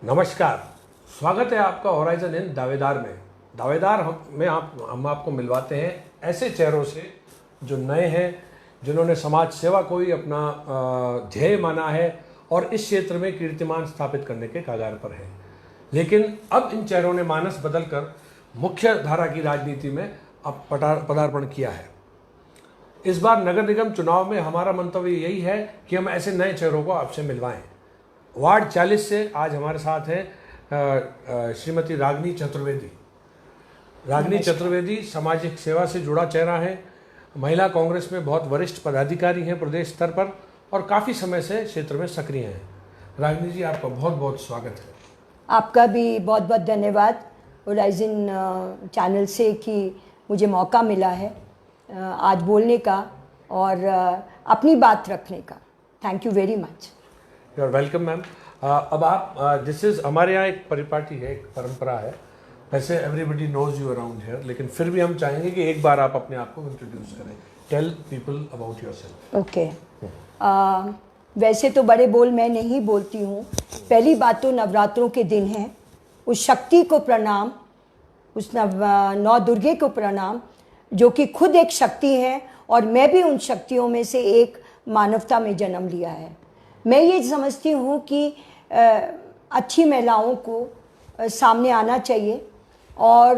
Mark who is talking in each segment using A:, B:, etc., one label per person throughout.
A: नमस्कार, स्वागत है आपका होराइजन इन दावेदार में। दावेदार में हम आपको मिलवाते हैं ऐसे चेहरों से जो नए हैं, जिन्होंने समाज सेवा को ही अपना ध्येय माना है और इस क्षेत्र में कीर्तिमान स्थापित करने के कगार पर है। लेकिन अब इन चेहरों ने मानस बदलकर मुख्य धारा की राजनीति में अब पदार्पण किया है। इस बार नगर निगम चुनाव में हमारा मंतव्य यही है कि हम ऐसे नए चेहरों को आपसे मिलवाएं। वार्ड 40 से आज हमारे साथ हैं श्रीमती रागिनी चतुर्वेदी। रागिनी चतुर्वेदी सामाजिक सेवा से जुड़ा चेहरा है। महिला कांग्रेस में बहुत वरिष्ठ पदाधिकारी हैं प्रदेश स्तर पर और काफ़ी समय से क्षेत्र में सक्रिय हैं। रागिनी जी, आपका बहुत बहुत स्वागत है।
B: आपका भी बहुत बहुत धन्यवाद होराइजन चैनल से कि मुझे मौका मिला है आज बोलने का और अपनी बात रखने का। Thank you very much.
A: You are welcome ma'am. अब आप दिस इज़ हमारे यहाँ एक परिपाटी है, एक परंपरा है। वैसे everybody knows you around here, लेकिन फिर भी हम चाहेंगे कि एक बार आप अपने आप को इंट्रोड्यूस करें। Tell people about yourself.
B: Okay. वैसे तो बड़े बोल मैं नहीं बोलती हूँ। पहली बात तो नवरात्रों के दिन है, उस शक्ति को प्रणाम, उस नौ दुर्गे को प्रणाम जो कि खुद एक शक्ति है और मैं भी उन शक्तियों में से एक मानवता में जन्म लिया है। मैं ये समझती हूँ कि अच्छी महिलाओं को सामने आना चाहिए और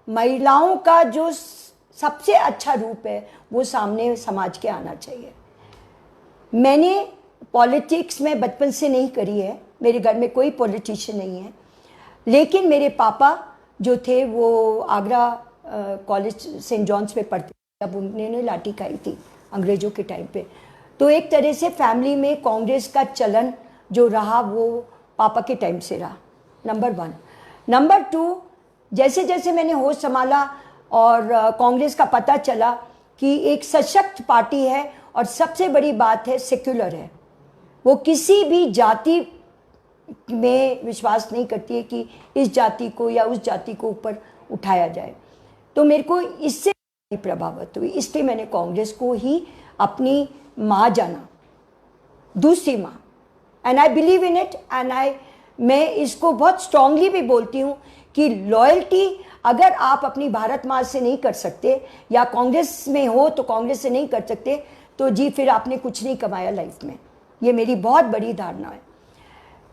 B: महिलाओं का जो सबसे अच्छा रूप है वो सामने समाज के आना चाहिए। मैंने पॉलिटिक्स में बचपन से नहीं करी है, मेरे घर में कोई पॉलिटिशियन नहीं है, लेकिन मेरे पापा जो थे वो आगरा कॉलेज सेंट जॉन्स में पढ़ते जब उन्होंने लाठी खाई थी अंग्रेज़ों के टाइम पे। तो एक तरह से फैमिली में कांग्रेस का चलन जो रहा वो पापा के टाइम से रहा, नंबर 1। नंबर 2, जैसे जैसे मैंने होश संभाला और कांग्रेस का पता चला कि एक सशक्त पार्टी है और सबसे बड़ी बात है सेक्युलर है, वो किसी भी जाति में विश्वास नहीं करती है कि इस जाति को या उस जाति को ऊपर उठाया जाए। तो मेरे को इससे प्रभावित हुई, इसलिए मैंने कांग्रेस को ही अपनी माँ जाना, दूसरी माँ, and I believe in it and मैं इसको बहुत स्ट्रांगली भी बोलती हूँ कि लॉयल्टी अगर आप अपनी भारत माँ से नहीं कर सकते या कांग्रेस में हो तो कांग्रेस से नहीं कर सकते तो जी फिर आपने कुछ नहीं कमाया लाइफ में। ये मेरी बहुत बड़ी धारणा है।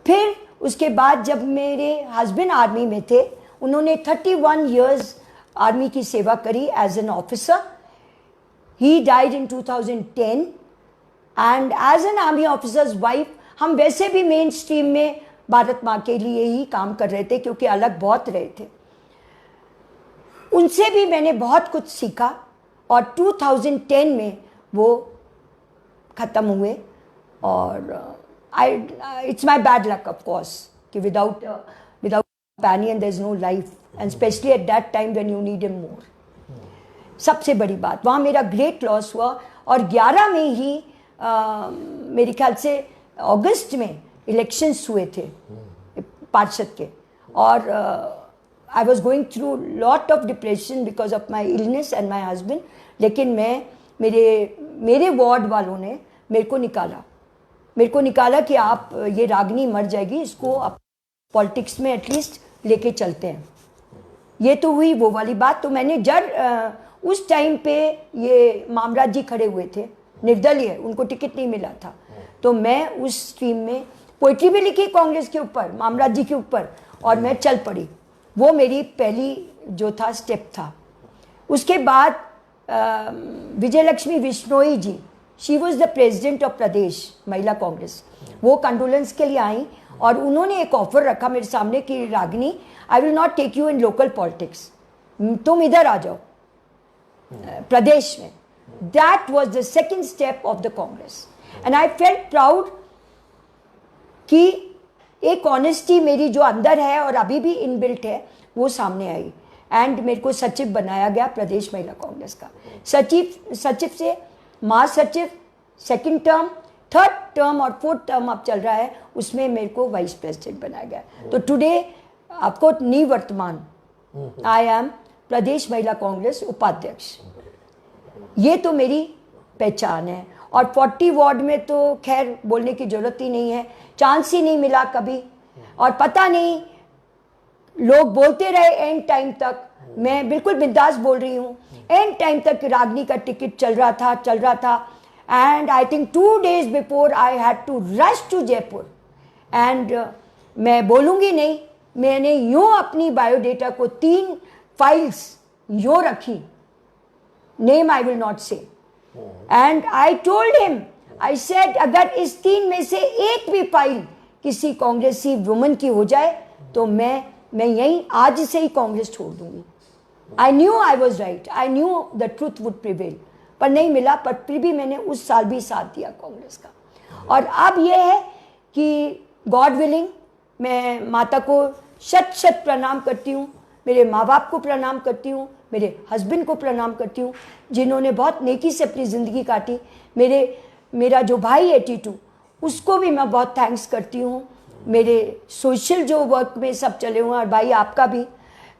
B: फिर उसके बाद जब मेरे हस्बैंड आर्मी में थे, उन्होंने 31 years आर्मी की सेवा करी as an officer. He died in 2010 and as an army officer's wife हम वैसे भी मेन स्ट्रीम में भारत माँ के लिए ही काम कर रहे थे क्योंकि अलग बहुत रहे थे। उनसे भी मैंने बहुत कुछ सीखा और 2010 में वो ख़त्म हुए और it's my bad luck of course कि without companion there is no life and specially at that time when you need him more. सबसे बड़ी बात वहाँ मेरा ग्रेट लॉस हुआ और 11 में ही मेरे ख्याल से अगस्त में इलेक्शंस हुए थे पार्षद के और I was going through lot of depression because of my illness and my husband. लेकिन मैं मेरे वार्ड वालों ने मेरे को निकाला कि आप ये रागिनी मर जाएगी, इसको आप पॉलिटिक्स में एटलीस्ट लेके चलते हैं। ये तो हुई वो वाली बात। तो मैंने जब उस टाइम पे ये मामराज जी खड़े हुए थे, निर्दलीय, उनको टिकट नहीं मिला था, तो मैं उस स्ट्रीम में पोइट्री भी लिखी कांग्रेस के ऊपर, मामराज जी के ऊपर, और मैं चल पड़ी। वो मेरी पहली जो था स्टेप था। उसके बाद Vijayalakshmi Bishnoi ji, she was the president of Pradesh Mahila Congress, वो कंडोलेंस के लिए आई और उन्होंने एक ऑफर रखा मेरे सामने कि Ragini, I will not take you in local politics, तुम इधर आ जाओ प्रदेश में। That was the second step of the Congress and I felt proud कि एक ऑनेस्टी मेरी जो अंदर है और अभी भी इनबिल्ट है वो सामने आई एंड मेरे को सचिव बनाया गया प्रदेश महिला कांग्रेस का। सचिव से महासचिव, सेकंड टर्म, थर्ड टर्म और फोर्थ टर्म अब चल रहा है, उसमें मेरे को वाइस प्रेसिडेंट बनाया गया। तो टुडे आपको निवर्तमान आई एम प्रदेश महिला कांग्रेस उपाध्यक्ष। ये तो मेरी पहचान है और 40 वार्ड में तो खैर बोलने की जरूरत ही नहीं है, चांस ही नहीं मिला कभी और पता नहीं लोग बोलते रहे एंड टाइम तक, मैं बिल्कुल बिंदास बोल रही हूँ, एंड टाइम तक रागनी का टिकट चल रहा था and I think 2 days before I had to rush to Jaipur and मैं बोलूँगी नहीं, मैंने यूँ अपनी बायोडेटा को 3 फाइल्स यूँ रखी, नेम आई विल नॉट से, and I told him, I said अगर इस 3 में से एक भी फाइल किसी कांग्रेसी वुमन की हो जाए तो मैं यहीं आज से ही कांग्रेस छोड़ दूंगी। I knew I was right, I knew the truth would prevail, पर नहीं मिला, पर फिर भी मैंने उस साल भी साथ दिया कांग्रेस का। और अब यह है कि गॉड विलिंग मैं माता को शत प्रणाम करती हूँ, मेरे माँ बाप को प्रणाम करती हूँ, मेरे हस्बैंड को प्रणाम करती हूँ जिन्होंने बहुत नेकी से अपनी ज़िंदगी काटी। मेरा जो भाई है टीटू, उसको भी मैं बहुत थैंक्स करती हूँ। मेरे सोशल जो वर्क में सब चले हुए हैं, और भाई आपका भी,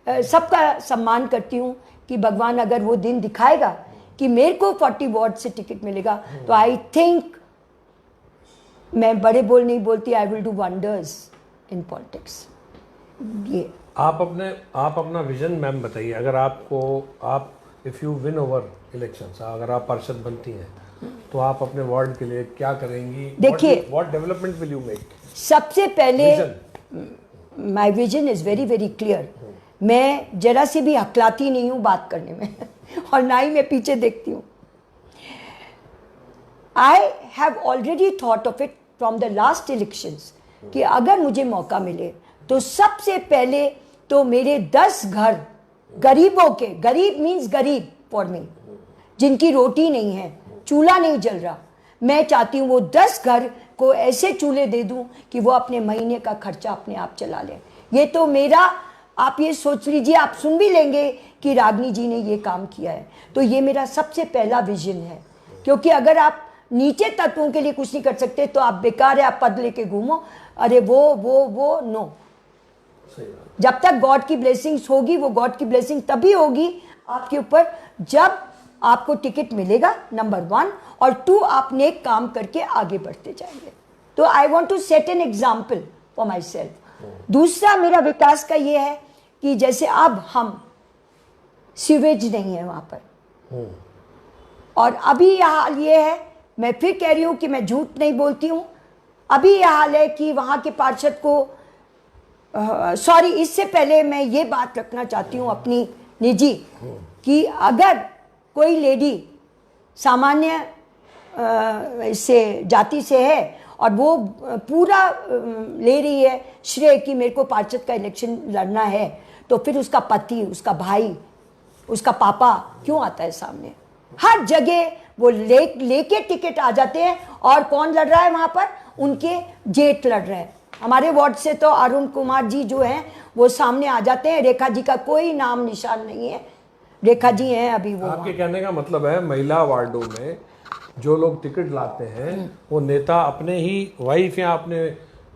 B: सबका सम्मान करती हूँ कि भगवान अगर वो दिन दिखाएगा कि मेरे को 40 वार्ड से टिकट मिलेगा तो आई थिंक मैं बड़े बोल नहीं बोलती, I will do wonders in politics. ये
A: आप अपना विजन मैम बताइए, अगर आप if you win over elections, अगर आप पार्षद बनती हैं तो आप अपने वार्ड के लिए क्या करेंगी?
B: देखिए,
A: what development will you make?
B: सबसे पहले my vision is very very clear. मैं जरा सी भी हकलाती नहीं हूँ बात करने में और ना ही मैं पीछे देखती हूँ। I have already thought of it from the last elections कि अगर मुझे मौका मिले तो सबसे पहले तो मेरे 10 घर गरीबों के, गरीब मीन्स गरीब फॉर मी, जिनकी रोटी नहीं है, चूल्हा नहीं जल रहा, मैं चाहती हूँ वो 10 घर को ऐसे चूल्हे दे दूँ कि वो अपने महीने का खर्चा अपने आप चला लें। ये तो मेरा, आप ये सोच लीजिए, आप सुन भी लेंगे कि रागनी जी ने ये काम किया है, तो ये मेरा सबसे पहला विजन है। क्योंकि अगर आप नीचे तत्वों के लिए कुछ नहीं कर सकते तो आप बेकार है, आप पद लेके घूमो, अरे वो नो। जब तक गॉड की ब्लेसिंग्स होगी, वो गॉड की ब्लेसिंग तभी होगी आपके ऊपर जब आपको टिकट मिलेगा, नंबर 1, और 2 आप नेक काम करके आगे बढ़ते जाएंगे। तो I want to set an example for myself. दूसरा मेरा विकास का ये है कि जैसे अब हम सीवेज नहीं है वहाँ पर, और अभी यह हाल ये है, मैं फिर कह रही हूँ कि मैं झूठ नहीं बोलती हूँ, अभी यह हाल है कि वहाँ के पार्षद को सॉरी, इससे पहले मैं ये बात रखना चाहती हूँ अपनी निजी, कि अगर कोई लेडी सामान्य से जाति से है और वो पूरा ले रही है श्रेय कि मेरे को पार्षद का इलेक्शन लड़ना है, तो फिर उसका पति, उसका भाई, उसका पापा क्यों आता है सामने? हर जगह वो लेके टिकट आ जाते हैं, और कौन लड़ रहा है वहाँ पर? उनके जेठ लड़ रहे हैं। हमारे वार्ड से तो अरुण कुमार जी जो हैं वो सामने आ जाते हैं, रेखा जी का कोई नाम निशान नहीं है, रेखा जी हैं अभी वो।
A: आपके कहने का मतलब है महिला वार्डों में जो लोग टिकट लाते हैं वो नेता अपने ही वाइफ या अपने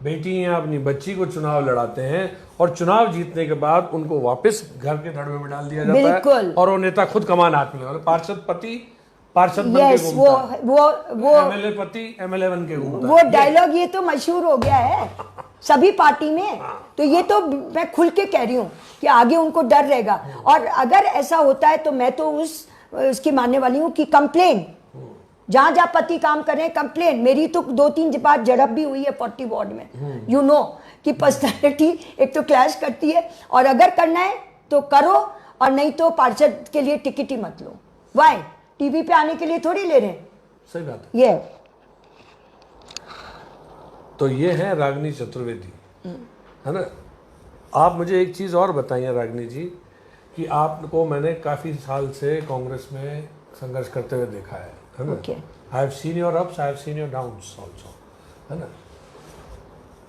A: बेटी या अपनी बच्ची को चुनाव लड़ाते हैं, और चुनाव जीतने के बाद उनको वापस घर के धड़वे में डाल दिया जाता है, और वो नेता खुद कमान हाथ में, पार्षद पति पार्षद बन के घूमता है, वो एमएलए पति एमएलए बन के घूमता है।
B: वो डायलॉग ये तो मशहूर हो गया है सभी पार्टी में, तो ये तो मैं खुल के कह रही हूँ कि आगे उनको डर रहेगा। और अगर ऐसा होता है तो मैं तो उसकी मानने वाली हूँ कि कंप्लेन, जहां जहां पति काम कर रहे हैं कंप्लेन। मेरी तो 2-3 बार झड़प भी हुई है 40 वार्ड में। यू नो कि पर्सनैलिटी एक तो क्लैश करती है, और अगर करना है तो करो, और नहीं तो पार्षद के लिए टिकट ही मत लो। वाई? टीवी पे आने के लिए थोड़ी ले रहे हैं।
A: सही बात है।
B: ये
A: तो ये है रागनी चतुर्वेदी, है ना। आप मुझे एक चीज़ और बताइए रागनी जी, कि आपको मैंने काफ़ी साल से कांग्रेस में संघर्ष करते हुए देखा है ना। I have seen your ups, I have seen your downs also, है ना।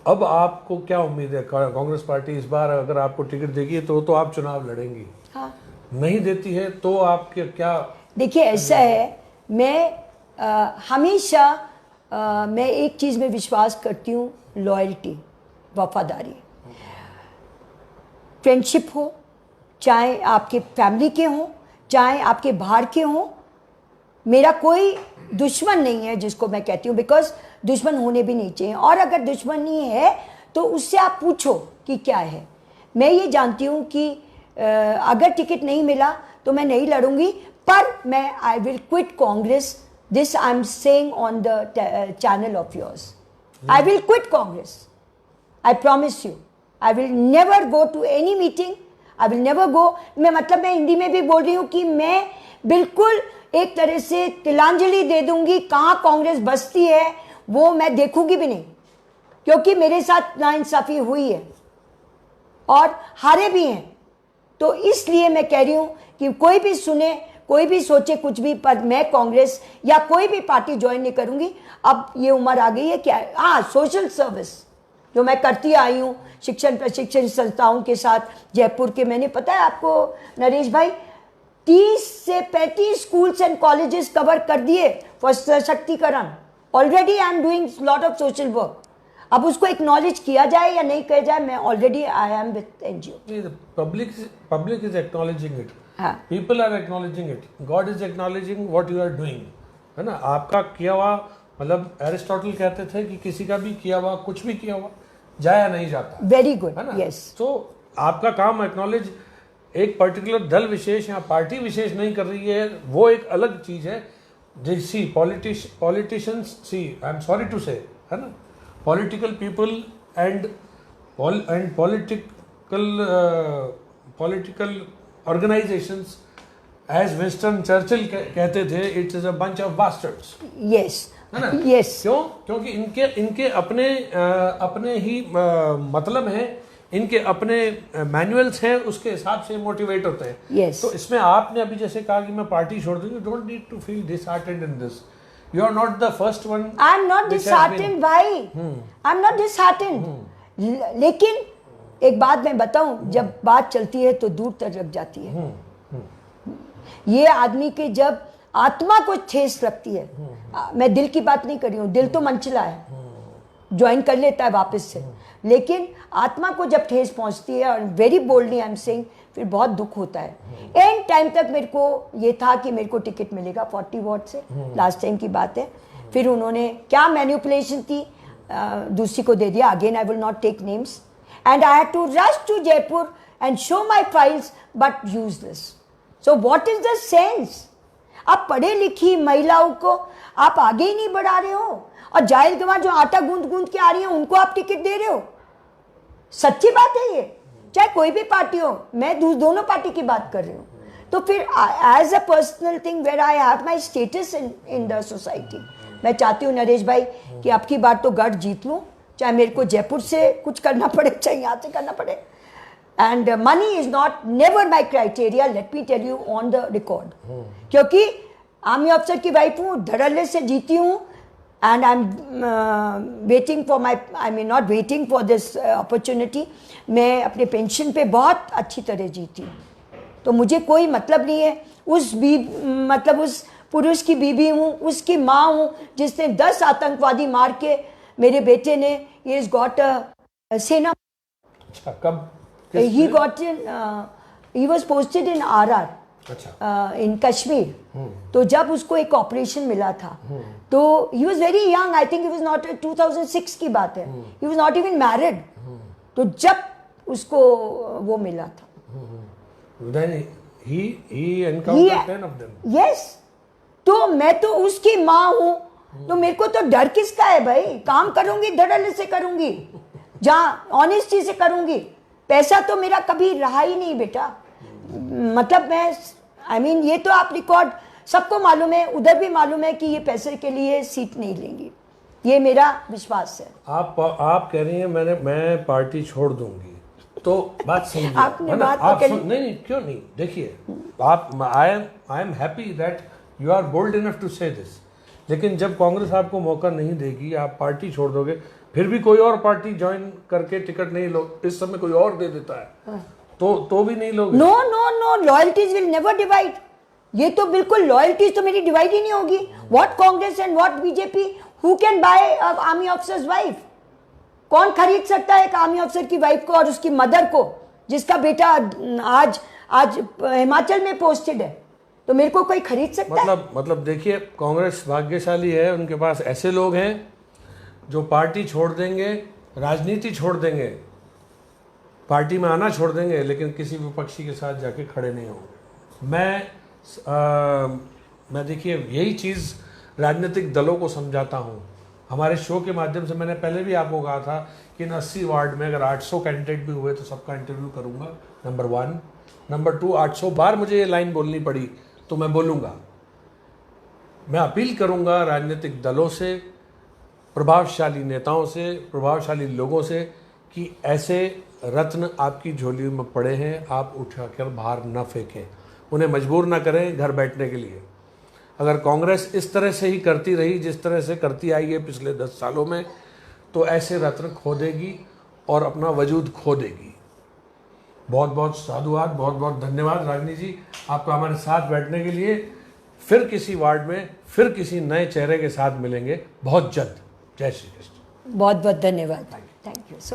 A: अब आपको क्या उम्मीद है? कांग्रेस पार्टी इस बार अगर आपको टिकट देगी तो आप चुनाव लड़ेंगी।
B: हाँ।
A: नहीं देती है तो आपके क्या?
B: देखिए, ऐसा है, मैं हमेशा मैं एक चीज़ में विश्वास करती हूँ, लॉयल्टी, वफादारी। फ्रेंडशिप हो, चाहे आपके फैमिली के हों, चाहे आपके बाहर के हों, मेरा कोई दुश्मन नहीं है जिसको मैं कहती हूँ, बिकॉज दुश्मन होने भी नहीं चाहिए। और अगर दुश्मनी है तो उससे आप पूछो कि क्या है। मैं ये जानती हूँ कि अगर टिकट नहीं मिला तो मैं नहीं लड़ूंगी, पर मैं I will quit Congress. This I am saying on the channel of yours. I will quit Congress, I promise you. I will never go to any meeting, I will never go. मैं हिंदी में भी बोल रही हूँ कि मैं बिल्कुल एक तरह से तिलांजलि दे दूंगी। कहाँ कांग्रेस बसती है वो मैं देखूंगी भी नहीं, क्योंकि मेरे साथ नाइंसाफी हुई है और हारे भी हैं। तो इसलिए मैं कह रही हूं कि कोई भी सुने, कोई भी सोचे कुछ भी, पर मैं कांग्रेस या कोई भी पार्टी ज्वाइन नहीं करूंगी। अब ये उम्र आ गई है क्या। हाँ, सोशल सर्विस जो मैं करती आई हूँ शिक्षण प्रशिक्षण संस्थाओं के साथ जयपुर के, मैंने पता है आपको नरेश भाई 30 से 35 स्कूल्स एंड कॉलेजेस कवर कर दिए फॉर सशक्तिकरण। Already I am doing lot of social work. अब उसको एक्नॉलेज किया जाए या नहीं किया जाए, मैं already I am with NGO.
A: Public is acknowledging it,
B: हाँ,
A: people are acknowledging it, God is acknowledging what you are doing, है ना। आपका किया हुआ, मतलब एरिस्टोटल कहते थे कि किसी का भी किया हुआ, कुछ भी किया हुआ जाया नहीं जाता।
B: वेरी गुड,
A: है ना।
B: यस।
A: तो आपका काम एक्नॉलेज एक पर्टिकुलर दल विशेष या पार्टी विशेष नहीं कर रही है, वो एक अलग चीज है। See politicians, see I am sorry to say, है ना, political people and political organisations, as Winston Churchill कहते थे, it is a bunch of bastards.
B: Yes,
A: है ना।
B: यस।
A: क्यों? क्योंकि इनके अपने ही मतलब हैं, इनके अपने मैनुअल्स हैं, उसके हिसाब से मोटिवेट होते हैं।
B: Yes.
A: तो इसमें आपने अभी जैसे कहा कि मैं पार्टी छोड़ दूंगी, don't need to feel disheartened in this. You are not the first one.
B: I am not disheartened भाई, आई एम नॉट डिसहार्टेंड। लेकिन एक बात मैं बताऊं, जब बात चलती है तो दूर तक लग जाती है। ये आदमी के जब आत्मा को ठेस लगती है, मैं दिल की बात नहीं कर रही हूँ, दिल तो मनचला है, ज्वाइन कर लेता है वापस से, लेकिन आत्मा को जब ठेस पहुंचती है, और very boldly I am saying, फिर बहुत दुख होता है। एंड टाइम तक मेरे को ये था कि मेरे को टिकट मिलेगा 40 वोट से, लास्ट टाइम की बात है। फिर उन्होंने क्या मैनिपुलेशन थी, दूसरी को दे दिया। Again I will not take names, and I had to rush to Jaipur and show my files, but useless. So what is the sense? आप पढ़े लिखी महिलाओं को आप आगे ही नहीं बढ़ा रहे हो, और जाहिल गवाह जो आटा गूंद गूंद के आ रही है उनको आप टिकट दे रहे हो। सच्ची बात है ये, चाहे कोई भी पार्टी हो, मैं दोनों पार्टी की बात कर रही हूँ। तो फिर as a personal thing where I have my status in the society, मैं चाहती हूँ नरेश भाई कि अब की बार तो गढ़ जीत लूँ, चाहे मेरे को जयपुर से कुछ करना पड़े, चाहे यहाँ से करना पड़े। And money is not never my criteria, let me tell you on the record. क्योंकि आर्मी अफसर की वाइफ हूँ, धड़ल्ले से जीती हूँ, and I'm waiting for my, I mean not waiting for this opportunity। मैं अपने पेंशन पे बहुत अच्छी तरह जीती हूँ, तो मुझे कोई मतलब नहीं है उस पुरुष की बीवी हूँ, उसकी माँ हूँ, जिसने 10 आतंकवादी मार के मेरे बेटे ने, he has got a सेना।
A: अच्छा, कब?
B: he got in, he was posted in RR, इन कश्मीर। तो जब उसको एक ऑपरेशन मिला था, तो he was very young, I think he was not, 2006 की बात है, he was not even married. तो जब उसको वो मिला था, यस, तो मैं तो उसकी माँ हूं, तो मेरे को तो डर किसका है भाई? काम करूंगी, धड़ल्ले से करूंगी, जहाँ ऑनेस्टी से करूंगी। पैसा तो मेरा कभी रहा ही नहीं बेटा। मतलब मैं I mean, ये तो आप रिकॉर्ड सबको मालूम है, उधर भी मालूम है कि ये पैसे के लिए सीट नहीं लेंगी, ये मेरा विश्वास है।
A: आप कह रही हैं मैं पार्टी छोड़ दूंगी, तो बात समझिए।
B: आपने बात तो
A: नहीं, क्यों नहीं, देखिए आप, I am happy that you are bold enough to say this. लेकिन जब कांग्रेस आपको मौका नहीं देगी, आप पार्टी छोड़ दोगे, फिर भी कोई और पार्टी ज्वाइन करके टिकट नहीं लो, इस समय कोई और दे देता है, तो भी नहीं लोगे।
B: No no no, loyalties will never divide. ये तो बिल्कुल, लॉयल्टीज तो मेरी डिवाइड ही नहीं होगी। What Congress and what BJP, who can buy army officer's wife? कौन खरीद सकता है एक आर्मी ऑफिसर की वाइफ को और उसकी मदर को, जिसका बेटा आज हिमाचल में पोस्टेड है? तो मेरे को कोई खरीद सकता है?
A: मतलब देखिए, कांग्रेस भाग्यशाली है, उनके पास ऐसे लोग हैं जो पार्टी छोड़ देंगे राजनीति छोड़ देंगे, पार्टी में आना छोड़ देंगे, लेकिन किसी विपक्षी के साथ जाके खड़े नहीं होंगे। मैं देखिए यही चीज़ राजनीतिक दलों को समझाता हूँ। हमारे शो के माध्यम से मैंने पहले भी आपको कहा था कि इन 80 वार्ड में अगर 800 कैंडिडेट भी हुए तो सबका इंटरव्यू करूँगा, नंबर 1। नंबर 2, 800 बार मुझे ये लाइन बोलनी पड़ी तो मैं बोलूँगा। मैं अपील करूँगा राजनीतिक दलों से, प्रभावशाली नेताओं से, प्रभावशाली लोगों से कि ऐसे रत्न आपकी झोली में पड़े हैं, आप उठाकर बाहर न फेंकें, उन्हें मजबूर ना करें घर बैठने के लिए। अगर कांग्रेस इस तरह से ही करती रही जिस तरह से करती आई है पिछले 10 सालों में, तो ऐसे रत्न खो देगी और अपना वजूद खो देगी। बहुत बहुत साधुवाद, बहुत बहुत धन्यवाद रागिनी जी आपका हमारे साथ बैठने के लिए। फिर किसी वार्ड में फिर किसी नए चेहरे के साथ मिलेंगे बहुत जल्द। जय श्री कृष्ण।
B: बहुत बहुत धन्यवाद। Thank you so